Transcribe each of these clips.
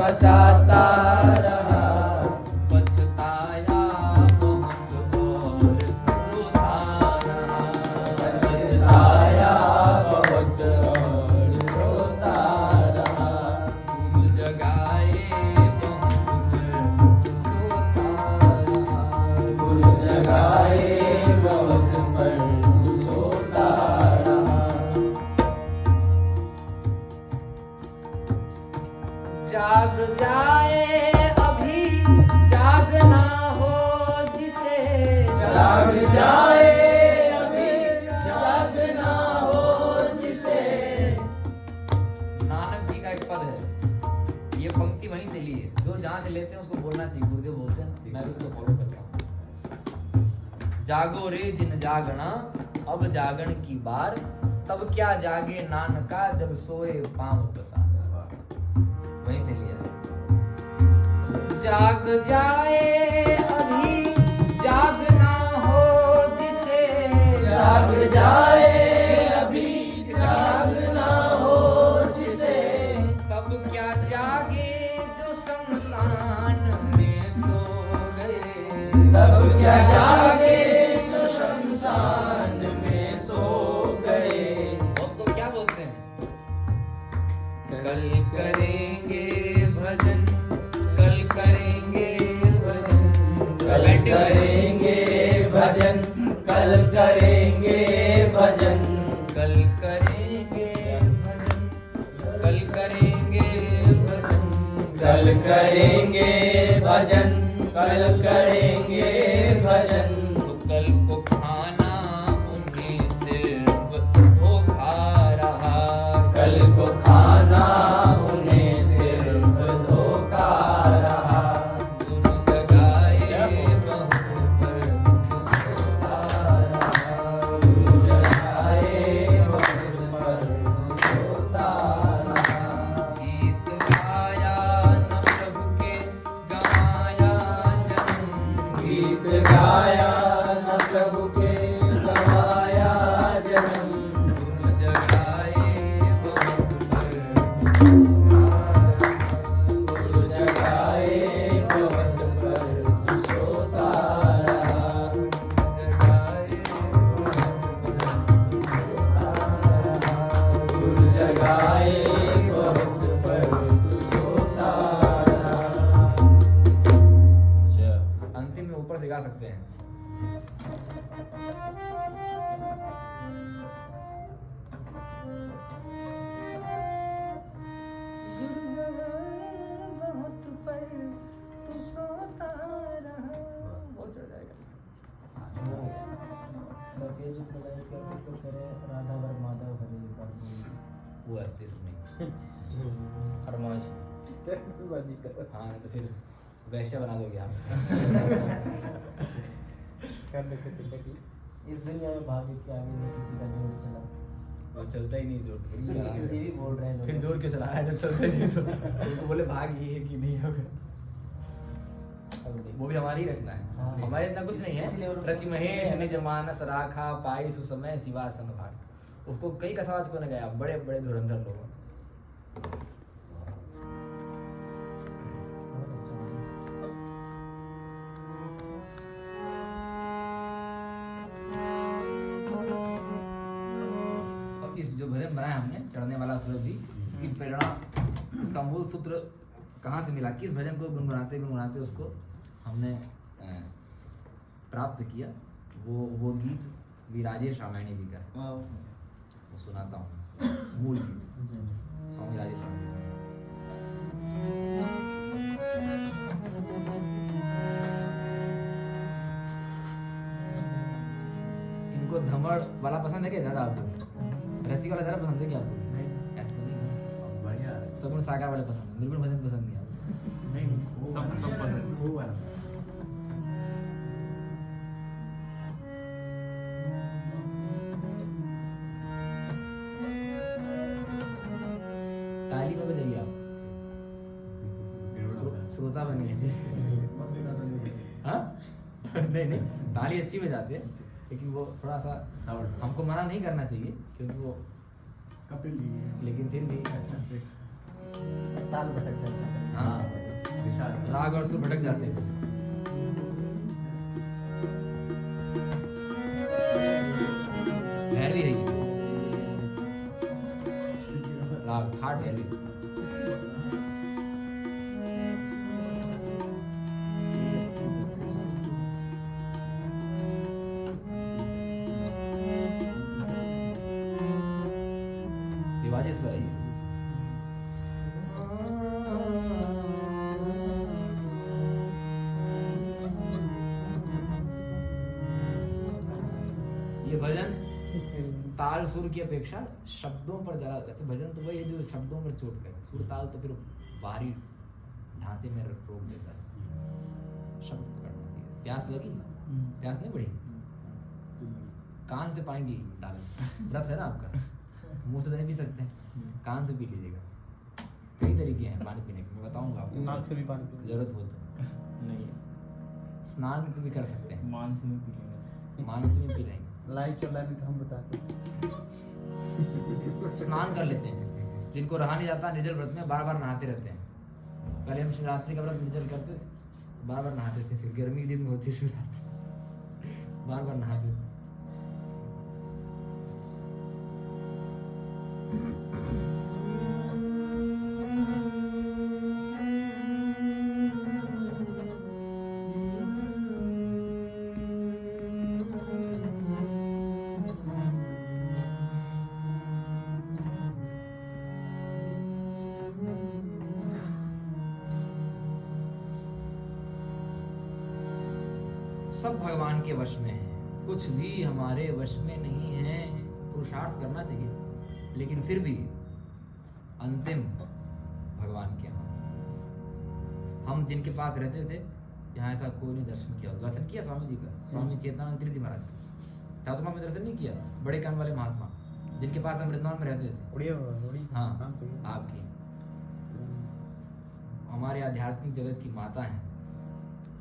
फसाता रहा, पछताया बहुत और रोता रहा, पछताया बहुत और रोता रहा। गुरु जगाए बहुत सोता रहा, गुरु जगाए बहुत पर तू सोता रहा। जाग जाए अभी जागना हो जिसे, जाग जाए अभी जागना हो जिसे। नानक जी का एक पद है, ये पंक्ति वहीं से ली है, जो जहाँ से लेते हैं उसको बोलना चाहिए, गुरुदेव बोलते हैं ना, मैं भी उसको फॉलो करता हूँ। जागो रे जिन जागना अब जागन की बार, तब क्या जागे नानका जब सोए पांव पसार। वहीं से लिया है। जाग जाए अभी जागना हो जिसे, जाग जाए अभी जागना हो जिसे। तब क्या जागे जो शमशान में सो गए, तब क्या जागे जो शमशान में सो गए। और तो क्या बोलते हैं, कल करेंगे भजन, कल करेंगे भजन, कल करेंगे भजन, कल करेंगे भजन, कल करेंगे भजन, कल करेंगे भजन, कल करेंगे भजन, कल करेंगे भजन। तो कल को खाना उन्हें सिर्फ धोखा रहा, कल को खाना उन्हें सिर्फ धोखा रहा। गुरु जगाए बहुत पर सोता रहा, गुरु जगाए बहुत पर सोता रहा। गीत गाया न प्रभु के गवाया जन्म, गीत गाया न प्रभु के गवाया जन्म। गुरु जगाए बहुत पर गुरु जगाए बहुत पर तू सोता रहा। जगाए गुरु जगाए बहुत पर तू सोता रहा। अंतिम में ऊपर से गा सकते हैं। बहुत चढ़ जाएगा। फेसबुक में लाइव कर कुछ लोग कह रहे हैं राधा वर माधव हरे बाबू। वो असली सब नहीं। फरमाइश हाँ तो फिर वैश्य बना दोगे आप। इस दुनिया में भाग्य के आगे नहीं किसी का जोर चला। वो चलता ही नहीं जोर, तो फिर क्यों चला रहा ये भी है? बोल रहे हैं लोग। फिर जोर क्यों चला रहा है जब चलता ही नहीं तो? उनको बोले भाग ये है कि नहीं होगा। वो भी हमारी ही रचना है, हाँ। हमारे इतना कुछ नहीं इसीलिए है। वो रचि महेश निज मानस राखा पाई सुसमय शिवासन भाग। उसको कई कथावाचकों ने गाया, बड़े बड़े धुरंधर लोगों। बहुत अच्छा है। और इस जो भजन बनाया हमने चढ़ने वाला सूरज भी, उसकी प्रेरणा, उसका मूल सूत्र कहाँ से मिला, किस भजन को गुनगुनाते गुनगुनाते उसको हमने प्राप्त किया, वो गीत भी राजेश रामायणी जी का है। वो सुनाता हूँ मूल गीत, स्वामी राजेश रामायणी जी। इनको धमड़ वाला पसंद है क्या ज़्यादा आपको? रसिक वाला ज़्यादा पसंद है क्या आपको? नहीं। ऐसा तो नहीं है। बढ़िया है। सगुण साकार वाले पसंद है, निर्गुण भजन पसंद नहीं आपको? नहीं, सब पसंद वो है। ताली में बजाइए आप, श्रोता बनिए। हाँ नहीं नहीं, ताली अच्छी बजाते हैं, लेकिन वो थोड़ा सा साउंड हमको मना नहीं करना चाहिए क्योंकि वो, कपिल जी हैं। लेकिन फिर भी ताल भटक जाता है। हाँ विशाल राग और सुर भटक जाते हैं। भैरवी है ये राग हार्ड भैरवी। विवादेश्वर है ये। ये भजन ताल सुर की अपेक्षा शब्दों पर जरा, ऐसे भजन तो वही है जो शब्दों पर चोट करे, सुर ताल तो फिर बाहरी ढांचे में रोक देता है। शब्द पकड़ना चाहिए। प्यास लगी? प्यास नहीं बढ़ी? कान से पानी डाल, व्रत है ना आपका, मुंह से तो नहीं पी सकते, कान से पी लीजिएगा। कई तरीके हैं पानी पीने के, मैं बताऊंगा आपको, नाक से भी पानी पी जरूरत हो तो। नहीं स्नान भी कर सकते हैं, मानस में पी लेंगे। मानस में पी लेंगे, लाइक और लाइक हम बताते हैं। स्नान कर लेते हैं। जिनको रहा नहीं जाता निर्जल व्रत में बार बार नहाते रहते हैं। पहले हम शिवरात्रि का व्रत निर्जल करते थे, बार बार नहाते थे, फिर गर्मी के दिन में होती शिवरात्रि, बार बार नहाते थे। सब भगवान के वश में है, कुछ भी हमारे वश में नहीं है। पुरुषार्थ करना चाहिए, लेकिन फिर भी अंतिम भगवान के यहाँ। हम जिनके पास रहते थे, यहाँ ऐसा कोई नहीं दर्शन किया। दर्शन किया स्वामी जी का, स्वामी चेतनानंद तीर्थ जी महाराज का। चातुर्मा में दर्शन नहीं किया? बड़े कान वाले महात्मा जिनके पास हम वृंदावन में रहते थे। हाँ, आपकी हमारे आध्यात्मिक जगत की माता है,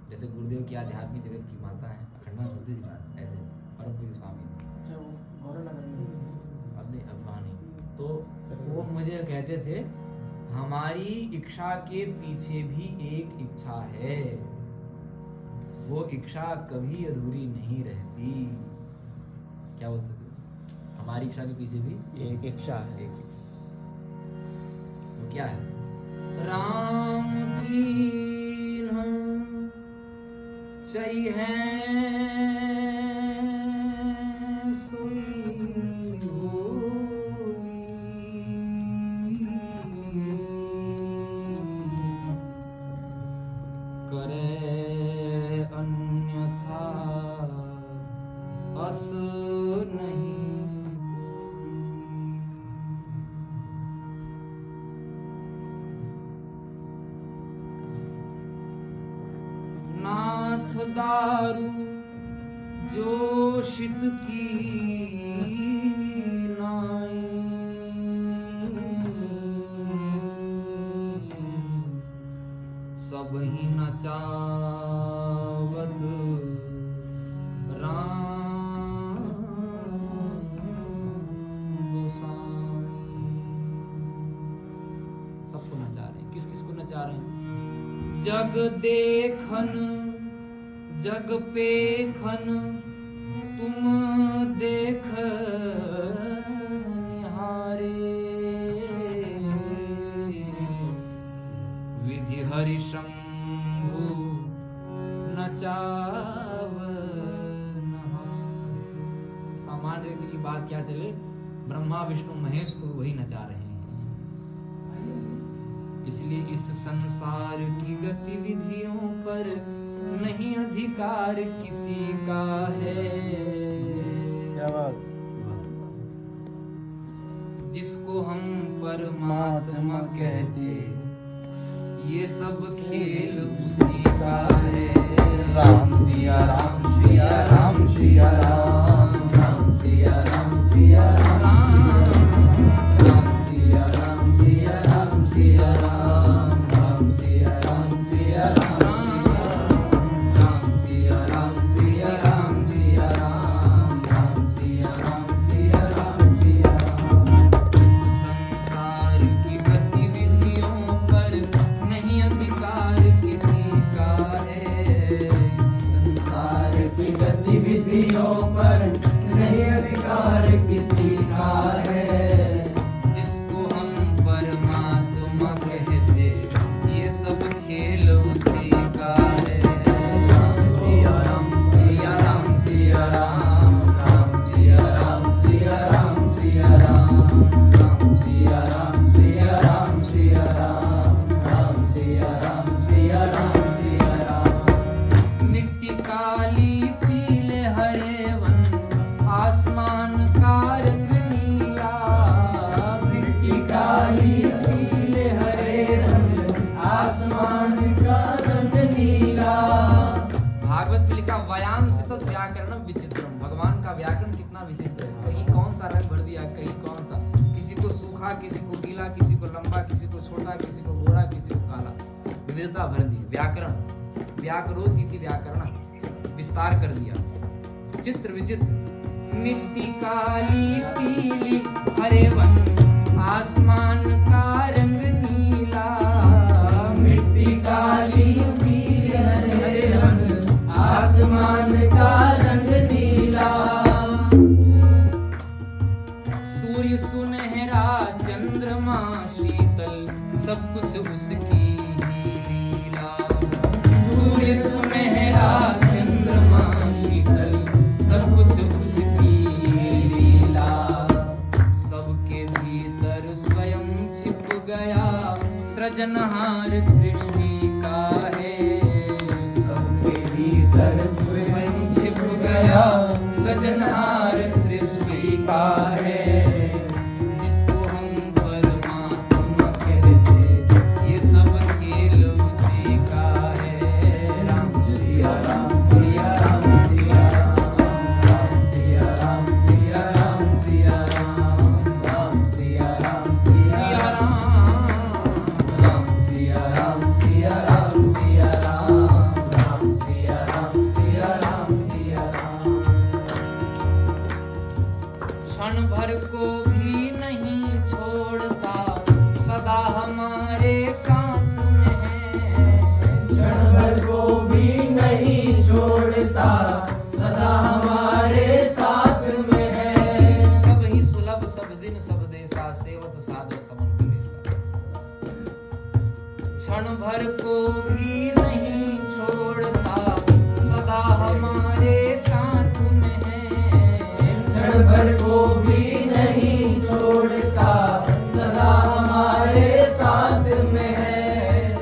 जैसे गुरुदेव की आध्यात्मिक जगत की माता है अखंडानंद सूर्य जी महाराज, ऐसे परम पूज्य स्वामी। अच्छा, वो गौरनगर में अब नहीं, अब वहाँ नहीं। तो वो मुझे कहते थे, हमारी इच्छा के पीछे भी एक इच्छा है, वो इच्छा कभी अधूरी नहीं रहती। क्या बोलते थे? हमारी इच्छा के पीछे भी एक इच्छा है। एक वो क्या है? राम की चई है सोई करे अन्यथा अस नहीं नाथ दारू जोशित की नाई, सब ही नचावत राम गोसाई। सबको नचा रहे हैं। किस किस को नचा रहे हैं? जग देखन जग पेखन तुम देख निहारे, विधि हरि शंभु नचाव नहारे। सामान्य व्यक्ति की बात क्या चले, ब्रह्मा विष्णु महेश को वही नचा रहे हैं। इसलिए इस संसार की गतिविधियों पर नहीं अधिकार किसी का है। क्या बात? जिसको हम परमात्मा कहते, ये सब खेल उसी का है। राम सिया राम सिया राम सिया राम, राम सिया राम सिया राम, राम सिया राम सिया राम सिया राम, राम सिया राम सिया राम, राम सिया राम सिया राम सिया राम, राम सिया राम सिया राम सिया राम। इस संसार की गतिविधियों का है। जिसको हम परमात्मा कहते, ये सब खेल उसी का है। सिया राम सिया राम सिया राम, राम सिया राम सिया राम सिया राम, राम सिया राम सिया राम सिया राम, राम सिया राम सिया राम सिया राम। मिट्टी काली पीले हरे वन, आसमान का रंग नीला। मिट्टी काली पीले हरे रंग, आसमान का रंग नीला। भागवत में लिखा व्यायांश तो व्याकरणम विचित्रम। भगवान का व्याकरण कितना विचित्र है। कहीं कौन सा रंग भर दिया, कहीं कौन सा, किसी को सूखा, किसी को गीला, किसी को लंबा, किसी को छोटा, किसी को गोरा, किसी को काला, विविधता भर दी। व्याकरण व्याकरोति इति व्याकरण, विस्तार कर दिया। चित्र विचित्र। मिट्टी काली पीली हरे वन, आसमान का रंग नीला। मिट्टी काली पीले हरे रंग, आसमान का रंग नीला। सूर्य सुनहरा, चंद्रमा शीतल, सब कुछ उसकी ही लीला। सूर्य सुनहरा, चंद्रमा शीतल, सब कुछ उसकी ही लीला। सबके भीतर स्वयं छिप गया, सृजनहार सृष्टि का है। सबके भीतर स्वयं छिप गया, सृजनहार सृष्टि का है। जिसको हम परमात्मा कहते, ये सब खेल उसी का है। राम सिया राम सिया राम सिया राम, राम सिया राम सिया राम सिया राम, राम सिया राम सिया राम, राम सिया राम सिया राम सिया राम, राम सिया राम सिया राम सिया राम। क्षण भर को भी नहीं छोड़ता, सदा हमारे साथ में है। क्षण भर को भी नहीं छोड़ता, सदा हमारे साथ में है। सब ही सुलभ, सब दिन सब देशा, सेवत साधर समन कलेसा। क्षण भर को भी नहीं छोड़ता, सदा हमारे साथ में है। क्षण भर को भी नहीं छोड़ता, सदा हमारे साथ में है।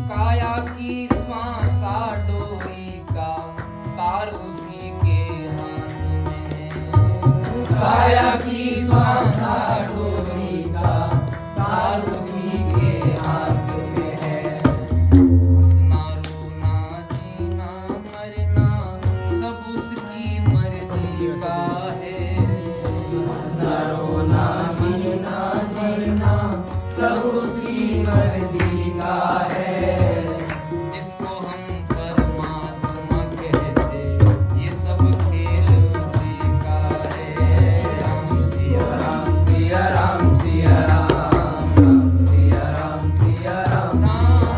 काया की श्वासा डोरी का, तार उसी के हाथ में है। काया की श्वासा डोरी का, तार उसी के हाथ में है। हंसना रोना जीना मरना, सब उसकी मर्जी का है। हंसना रोना जीना जीना, सब उसकी मर्जी का है। जिसको हम परमात्मा कहते, ये सब खेल उसी का है। राम सिया राम सिया राम सिया राम, राम सिया राम सिया राम राम।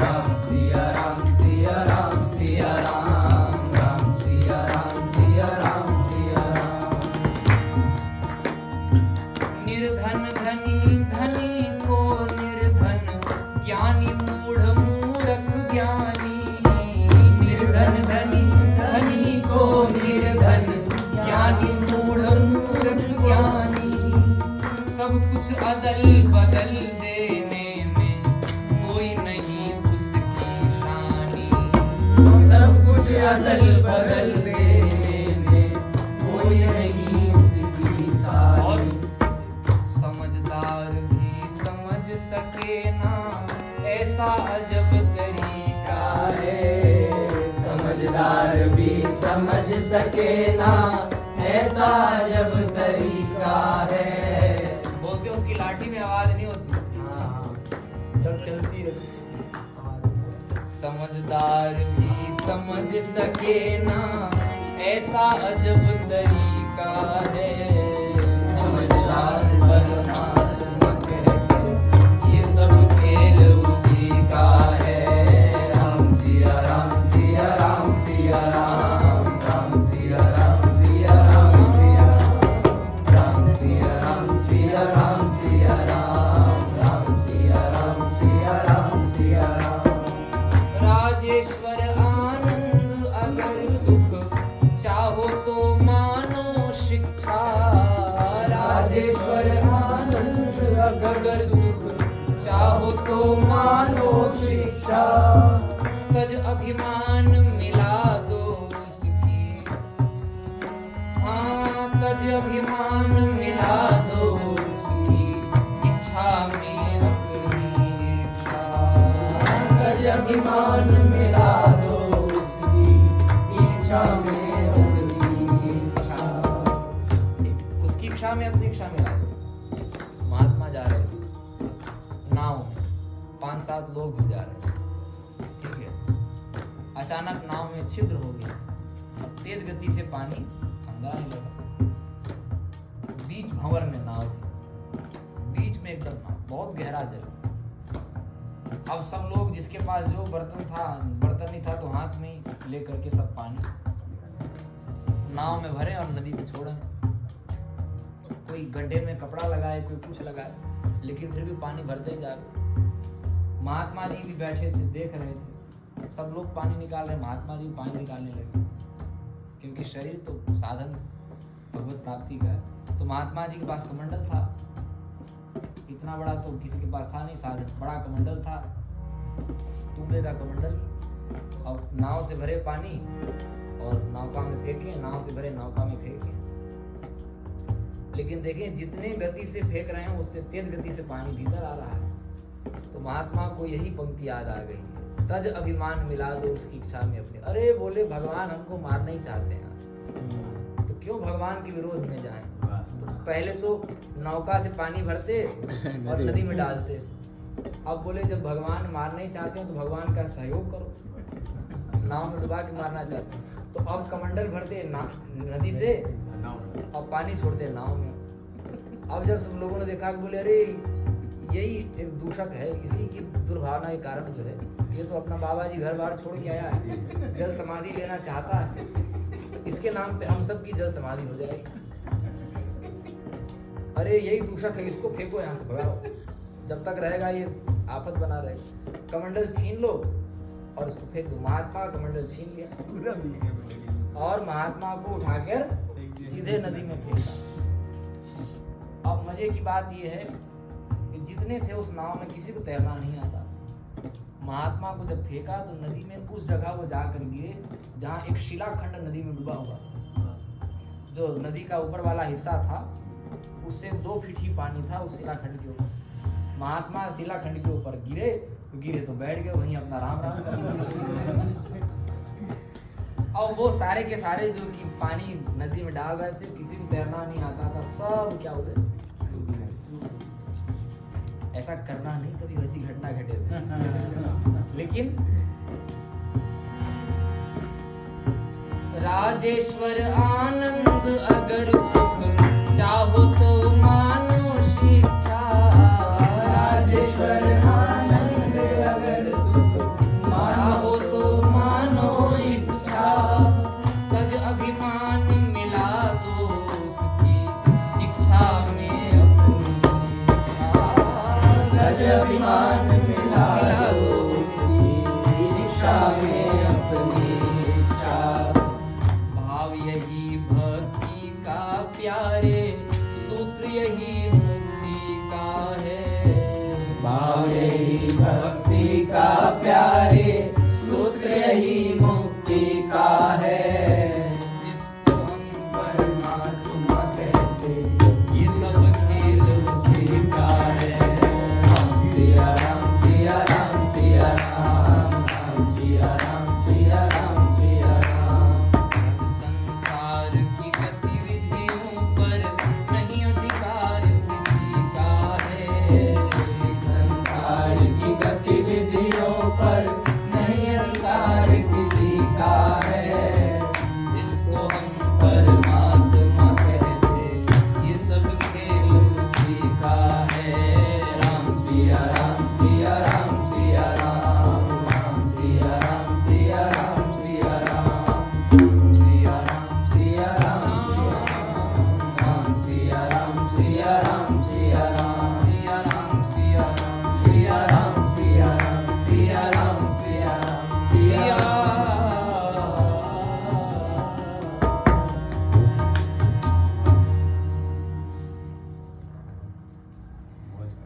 राम सिया राम सिया राम सिया राम, राम सिया राम सिया राम सिया राम। निर्धन धनी, धनी को निर्धन, ज्ञानी मूढ़ मूर्ख ज्ञानी। निर्धन धनी, धनी को निर्धन, ज्ञानी मूढ़ मूर्ख ज्ञानी। सब कुछ अदल बदल देने में, कोई नहीं उसकी शानी। सब कुछ अदल बदल देने में, कोई नहीं उसकी और सारी। समझदार भी समझ सके ना, ऐसा अजब तरीका है। समझदार भी समझ सके ना, ऐसा जब तरीका है। बोलते उसकी लाठी में आवाज नहीं होती, जब चलती रहती। समझदार भी समझ सके ना, ऐसा अजब तरीका है। समझदार परमात्मा कहते, ये सब खेल उसी का है। राम सिया राम सिया राम सिया राम, राम सिया राम सिया राम सिया राम, राजेश्वर आनंद अगर सुख चाहो तो मानो शिक्षा, तज अभिमान मिला दो उसकी, हाँ तज अभिमान मिला दो उसकी इच्छा में अपनी इच्छा, तज अभिमान मिला दो उसकी इच्छा में अपनी इच्छा, उसकी इच्छा में अपनी इच्छा मिला दो। महात्मा जा रहे थे नाव में, 5-7 लोग भी जा रहे थे, ठीक है। अचानक नाव में छिद्र हो गया, अब तेज गति से पानी अंदर आने लगा। बीच भंवर में नाव थी, बीच में एकदम नाव, बहुत गहरा जल। अब सब लोग जिसके पास जो बर्तन नहीं था तो हाथ में ही लेकर के सब पानी नाव में भरे और नदी में छोड़े। कोई गड्ढे में कपड़ा लगाए, कोई कुछ लगाए, लेकिन फिर भी पानी भरते जा रहे। महात्मा जी भी बैठे थे, देख रहे थे, सब लोग पानी निकाल रहे, महात्मा जी पानी निकालने लगे, क्योंकि शरीर तो साधन भगवत प्राप्ति का है। तो महात्मा जी के पास कमंडल था, इतना बड़ा तो किसी के पास था नहीं साधन, बड़ा कमंडल था, तूबे का कमंडल। अब नाव से भरे पानी और नौका में फेंके, नाव से भरे नौका में फेंके, लेकिन देखें जितने गति से फेंक रहे हैं उतने तेज गति से पानी भीतर आ रहा है। तो महात्मा को यही पंक्ति याद आ गई, तज अभिमान मिला दो उसकी इच्छा में अपनी। अरे बोले भगवान हमको मारना ही चाहते हैं, तो क्यों भगवान के विरोध में जाएं? तो पहले तो नौका से पानी भरते और नदी में डालते, अब बोले जब भगवान मारना ही चाहते हैं तो भगवान का सहयोग करो, नाव में डुबा के मारना चाहते हैं तो अब कमंडल भरते नदी से और पानी छोड़ते नाव में। अब जब सब लोगों ने देखा कि बोले अरे यही एक दूषक है, इसी की दुर्भावना के कारण जो है ये तो अपना बाबा जी घर बार छोड़ के आया है, जल समाधि लेना चाहता है, इसके नाम पे हम सब की जल समाधि हो जाएगी। अरे यही दूषक है, इसको फेंको यहाँ से, भगाओ, जब तक रहेगा ये आफत बना रहेगा, कमंडल छीन लो और उसको फेंक दो। महात्मा कमंडल छीन लिया और महात्मा को उठाकर सीधे नदी में फेंका। अब मजे की बात यह है कि जितने थे उस नाव में किसी को तैरना नहीं आता। महात्मा को जब फेंका तो नदी में उस जगह वो जाकर गिरे जहाँ एक शिलाखंड नदी में डूबा हुआ, जो नदी का ऊपर वाला हिस्सा था उससे 2 फीट ही पानी था उस शिलाखंड के ऊपर। महात्मा शिलाखंड के ऊपर गिरे तो बैठ गए वहीं अपना राम राम कर। और वो सारे के सारे जो कि पानी नदी में डाल रहे थे, किसी को तैरना नहीं आता था, सब क्या हुए, ऐसा करना नहीं, कभी वैसी घटना घटे। लेकिन राजेश्वर आनंद अगर सुख चाहो तो मानो शिक्षा, राजेश्वर आनंद अगर सुख चाहो तो मानो शिक्षा, तज अभिमान मिला दो उसकी इच्छा में अपनी इच्छा, तज अभिमान